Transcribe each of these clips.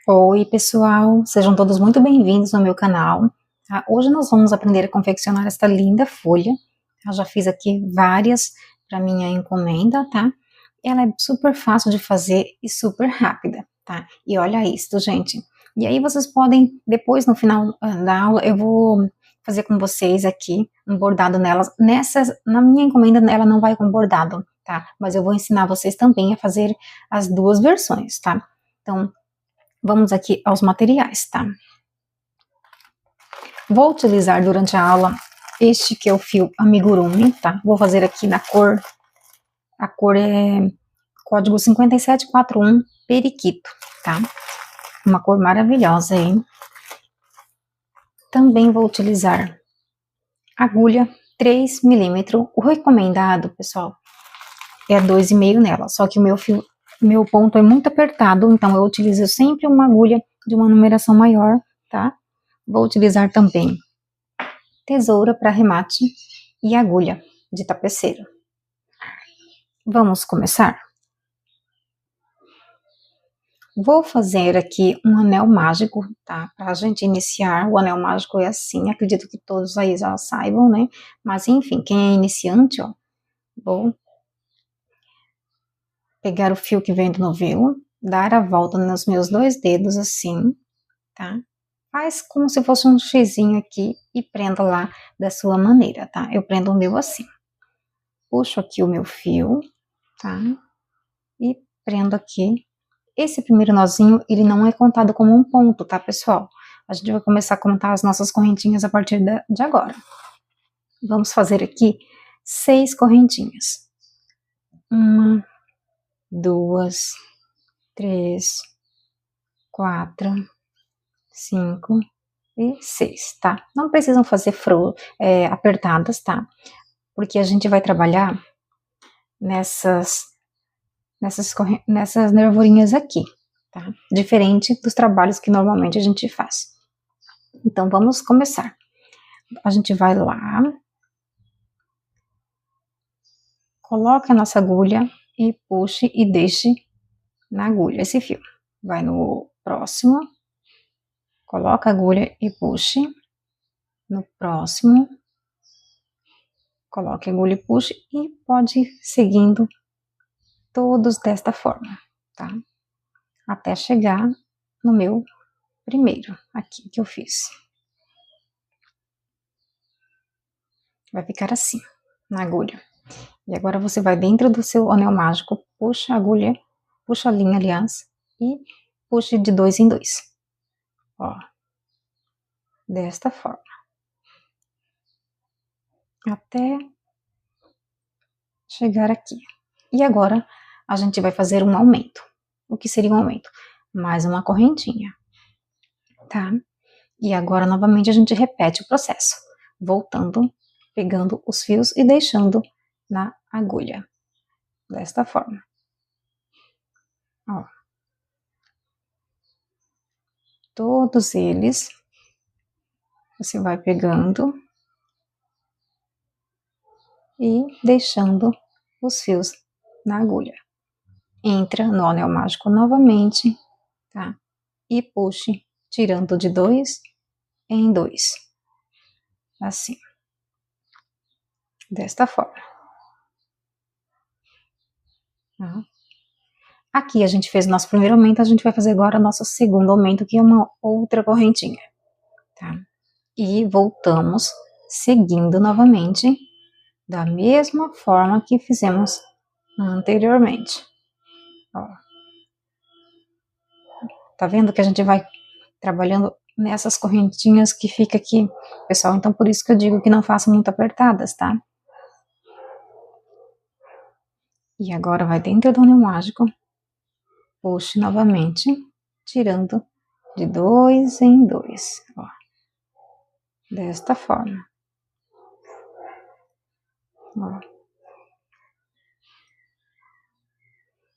Oi, pessoal, sejam todos muito bem-vindos ao meu canal. Tá? Hoje nós vamos aprender a confeccionar esta linda folha. Eu já fiz aqui várias para minha encomenda, tá? Ela é super fácil de fazer e super rápida, tá? E olha isso, gente. E aí vocês podem, depois no final da aula, eu vou fazer com vocês aqui um bordado nelas. Na minha encomenda ela não vai com bordado, tá? Mas eu vou ensinar vocês também a fazer as duas versões, tá? Então, vamos aqui aos materiais, tá? Vou utilizar durante a aula este que é o fio amigurumi, tá? Vou fazer aqui na cor, a cor é código 5741 periquito, tá? Uma cor maravilhosa aí. Também vou utilizar agulha 3 milímetros. O recomendado, pessoal, é 2,5 nela, só que o meu ponto é muito apertado, então eu utilizo sempre uma agulha de uma numeração maior, tá? Vou utilizar também tesoura para remate e agulha de tapeceiro. Vamos começar? Vou fazer aqui um anel mágico, tá? Para a gente iniciar, o anel mágico é assim, acredito que todos aí já saibam, né? Mas enfim, quem é iniciante, ó, vou pegar o fio que vem do novelo, dar a volta nos meus 2 dedos assim, tá? Faz como se fosse um xizinho aqui e prenda lá da sua maneira, tá? Eu prendo o meu assim. Puxo aqui o meu fio, tá? E prendo aqui. Esse primeiro nozinho, ele não é contado como um ponto, tá, pessoal? A gente vai começar a contar as nossas correntinhas a partir de agora. Vamos fazer aqui 6 correntinhas. 1, 2, 3, 4, 5 e 6, tá? Não precisam fazer apertadas, tá? Porque a gente vai trabalhar nessas nervurinhas aqui, tá? Diferente dos trabalhos que normalmente a gente faz. Então, vamos começar. A gente vai lá, coloca a nossa agulha e puxe e deixe na agulha esse fio. Vai no próximo, coloca a agulha e puxe. No próximo, coloque a agulha e puxe e pode ir seguindo todos desta forma, tá? Até chegar no meu primeiro, aqui que eu fiz. Vai ficar assim, na agulha. E agora você vai dentro do seu anel mágico, puxa a agulha, puxa a linha, aliás, e puxe de 2 em 2. Ó, desta forma. Até chegar aqui. E agora a gente vai fazer um aumento. O que seria um aumento? Mais uma correntinha, tá? E agora novamente a gente repete o processo, voltando, pegando os fios e deixando na agulha, desta forma. Ó. Todos eles, você vai pegando e deixando os fios na agulha. Entra no anel mágico novamente, tá? E puxe, tirando de 2 em 2. Assim. Desta forma. Tá? Aqui a gente fez o nosso primeiro aumento, a gente vai fazer agora o nosso segundo aumento, que é uma outra correntinha, tá? E voltamos seguindo novamente da mesma forma que fizemos anteriormente. Ó. Tá vendo que a gente vai trabalhando nessas correntinhas que fica aqui, pessoal? Então por isso que eu digo que não façam muito apertadas, tá? E agora vai dentro do anel mágico, puxe novamente, tirando de 2 em 2, ó. Desta forma. Ó.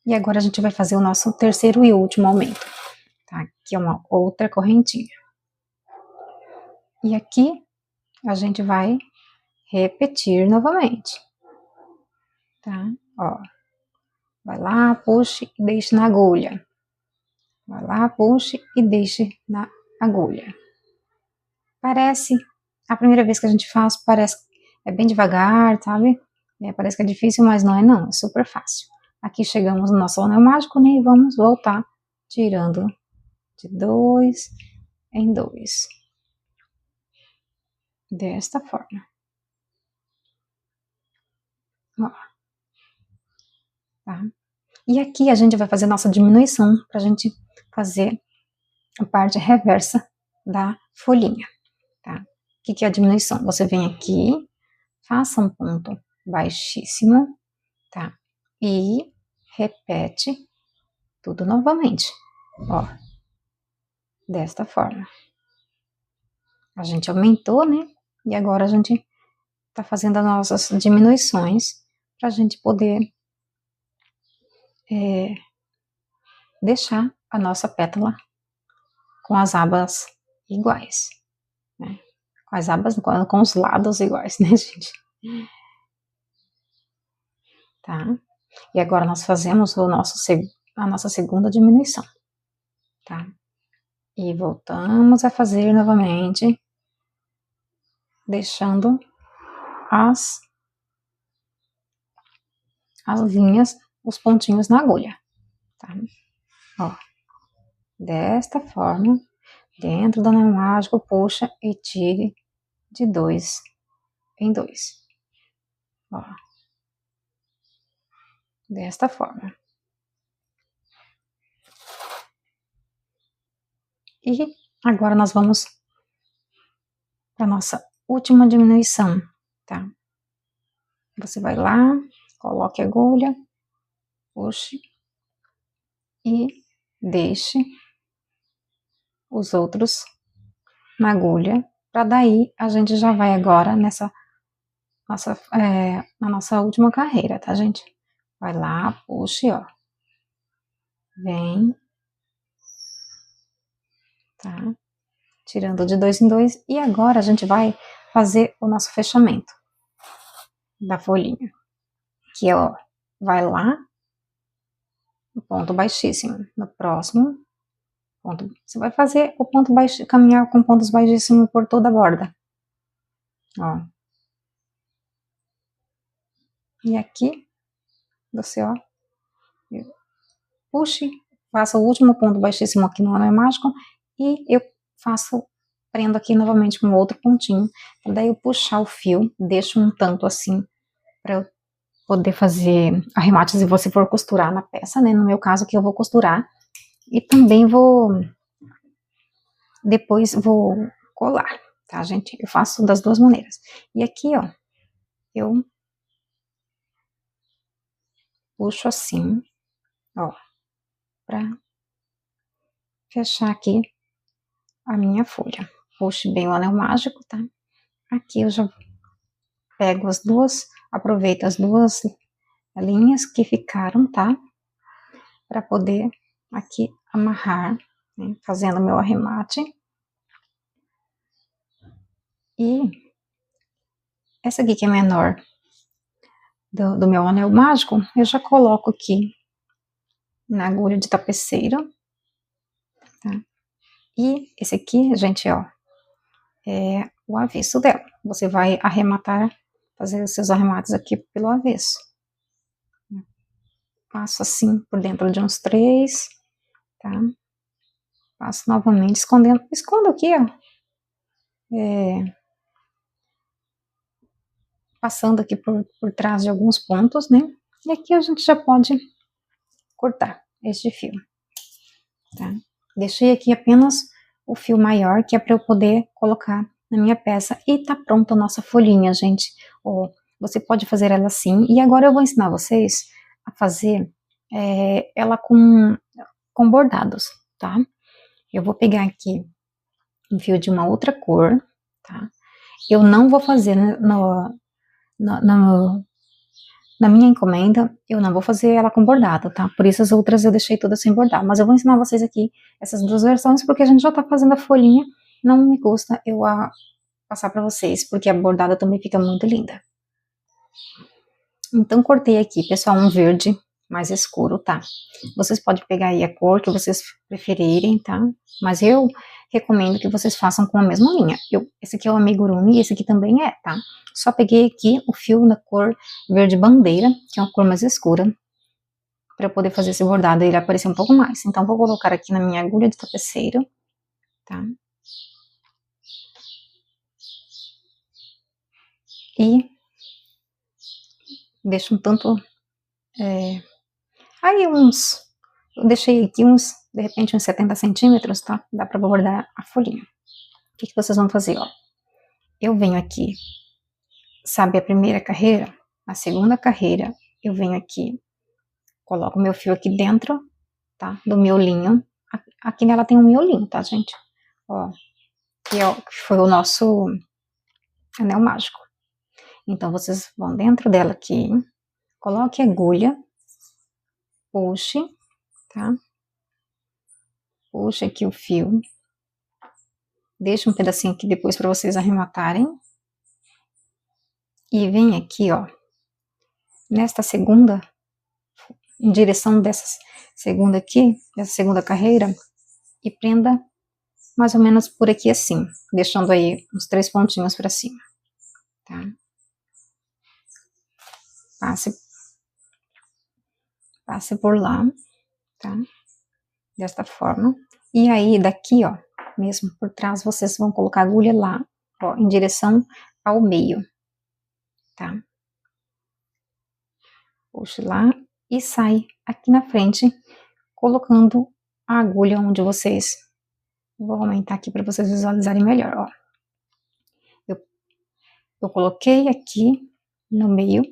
E agora a gente vai fazer o nosso terceiro e último aumento, tá? Que é uma outra correntinha. E aqui a gente vai repetir novamente, tá? Ó. Vai lá, puxe e deixe na agulha. Vai lá, puxe e deixe na agulha. Parece, a primeira vez que a gente faz, parece, é bem devagar, sabe? Parece que é difícil, mas não é não, é super fácil. Aqui chegamos no nosso anel mágico, né? E vamos voltar tirando de 2 em 2. Desta forma. Ó. Tá? E aqui a gente vai fazer nossa diminuição pra gente fazer a parte reversa da folhinha, tá? O que é a diminuição? Você vem aqui, faça um ponto baixíssimo, tá? E repete tudo novamente, ó. Desta forma. A gente aumentou, né? E agora a gente tá fazendo as nossas diminuições pra gente poder deixar a nossa pétala com as abas iguais, né? Com as abas, com os lados iguais, né, gente? Tá? E agora nós fazemos a nossa segunda diminuição, tá? E voltamos a fazer novamente, deixando as linhas, os pontinhos na agulha, tá? Ó, desta forma, dentro do anel mágico, puxa e tire de 2 em 2. Ó, desta forma. E agora nós vamos para nossa última diminuição, tá? Você vai lá, coloque a agulha, puxe e deixe os outros na agulha, para daí a gente já vai agora nessa na nossa última carreira, tá, gente? Vai lá, puxe, ó, vem, tá? Tirando de 2 em 2 e agora a gente vai fazer o nosso fechamento da folhinha, que é, ó, vai lá, no ponto baixíssimo, no próximo ponto, você vai fazer o ponto baixo, caminhar com pontos baixíssimos por toda a borda, ó. E aqui, você, ó, puxe, faça o último ponto baixíssimo aqui no anel mágico e eu prendo aqui novamente com outro pontinho, para daí eu puxar o fio, deixo um tanto assim, para eu poder fazer arremates se você for costurar na peça, né? No meu caso aqui eu vou costurar e também depois vou colar, tá, gente? Eu faço das duas maneiras. E aqui, ó, eu puxo assim, ó, pra fechar aqui a minha folha. Puxe bem o anel mágico, tá? Aqui eu já pego aproveito as duas linhas que ficaram, tá? Pra poder aqui amarrar, né? Fazendo meu arremate. E essa aqui que é menor do meu anel mágico, eu já coloco aqui na agulha de tapeceiro, tá? E esse aqui, gente, ó, é o avesso dela. Você vai arrematar, fazer os seus arremates aqui pelo avesso. Passo assim por dentro de uns 3, tá? Passo novamente, escondendo, escondo aqui, ó. Passando aqui por trás de alguns pontos, né? E aqui a gente já pode cortar este fio, tá? Deixei aqui apenas o fio maior, que é para eu poder colocar na minha peça. E tá pronta a nossa folhinha, gente. Ó, você pode fazer ela assim. E agora eu vou ensinar vocês a fazer ela com bordados, tá? Eu vou pegar aqui um fio de uma outra cor, tá? Eu não vou fazer na minha encomenda, eu não vou fazer ela com bordado, tá? Por isso as outras eu deixei todas sem bordar. Mas eu vou ensinar vocês aqui essas duas versões, porque a gente já tá fazendo a folhinha. Não me custa eu passar pra vocês, porque a bordada também fica muito linda. Então cortei aqui, pessoal, um verde, mais escuro, tá? Vocês podem pegar aí a cor que vocês preferirem, tá? Mas eu recomendo que vocês façam com a mesma linha. Esse aqui é o amigurumi e esse aqui também é, tá? Só peguei aqui o fio na cor verde bandeira, que é uma cor mais escura, para eu poder fazer esse bordado e ele aparecer um pouco mais. Então, vou colocar aqui na minha agulha de tapeceiro, tá? E deixo um tanto... aí eu deixei aqui de repente uns 70 centímetros, tá? Dá pra bordar a folhinha. O que vocês vão fazer, ó? Eu venho aqui, sabe a primeira carreira? A segunda carreira, eu venho aqui, coloco meu fio aqui dentro, tá? Do miolinho. Aqui nela tem um miolinho, tá, gente? Ó, que foi o nosso anel mágico. Então, vocês vão dentro dela aqui, coloque a agulha, puxe, tá? Puxa aqui o fio. Deixa um pedacinho aqui depois para vocês arrematarem. E vem aqui, ó, nesta segunda, em direção dessa segunda aqui, dessa segunda carreira, e prenda mais ou menos por aqui assim, deixando aí uns 3 pontinhos para cima, tá? Passe por lá, tá? Desta forma. E aí, daqui, ó, mesmo por trás, vocês vão colocar a agulha lá, ó, em direção ao meio, tá? Puxe lá e sai aqui na frente, colocando a agulha onde vocês... Vou aumentar aqui para vocês visualizarem melhor, ó. Eu coloquei aqui no meio,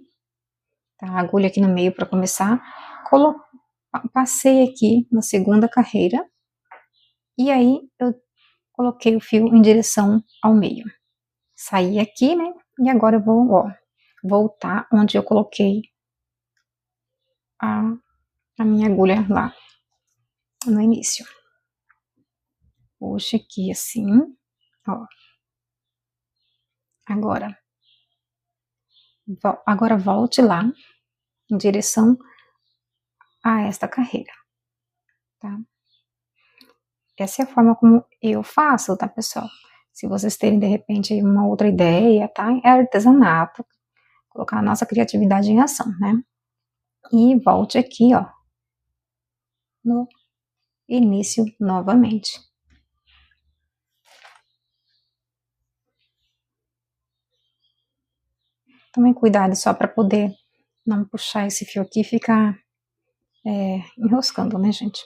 tá? A agulha aqui no meio para começar, passei aqui na segunda carreira, e aí eu coloquei o fio em direção ao meio. Saí aqui, né? E agora eu vou, ó, voltar onde eu coloquei a minha agulha lá no início. Puxa aqui assim, ó. Agora volte lá em direção a esta carreira, tá? Essa é a forma como eu faço, tá, pessoal? Se vocês terem, de repente, uma outra ideia, tá? É artesanato, colocar a nossa criatividade em ação, né? E volte aqui, ó, no início novamente. Tomem cuidado só para poder não puxar esse fio aqui e ficar enroscando, né, gente?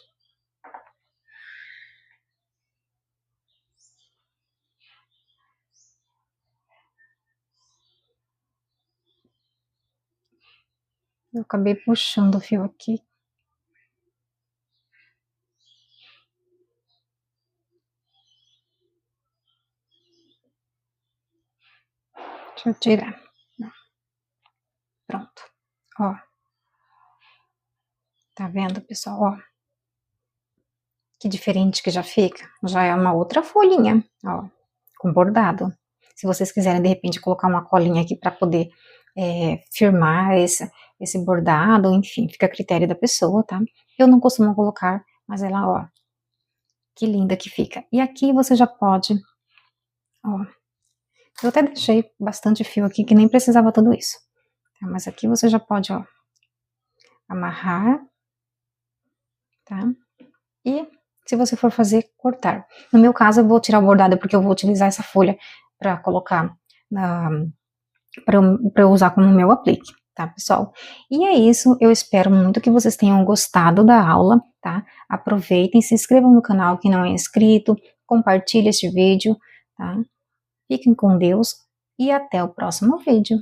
Eu acabei puxando o fio aqui. Deixa eu tirar. Pronto. Ó. Tá vendo, pessoal? Ó. Que diferente que já fica. Já é uma outra folhinha, ó. Com bordado. Se vocês quiserem, de repente, colocar uma colinha aqui para poder firmar esse bordado, enfim, fica a critério da pessoa, tá? Eu não costumo colocar, mas ela, ó, que linda que fica. E aqui você já pode, ó, eu até deixei bastante fio aqui, que nem precisava tudo isso. Tá? Mas aqui você já pode, ó, amarrar, tá? E se você for fazer, cortar. No meu caso, eu vou tirar o bordado, porque eu vou utilizar essa folha para colocar para eu usar como meu aplique, tá, pessoal? E é isso, eu espero muito que vocês tenham gostado da aula, tá? Aproveitem, se inscrevam no canal quem não é inscrito, compartilhe este vídeo, tá? Fiquem com Deus e até o próximo vídeo.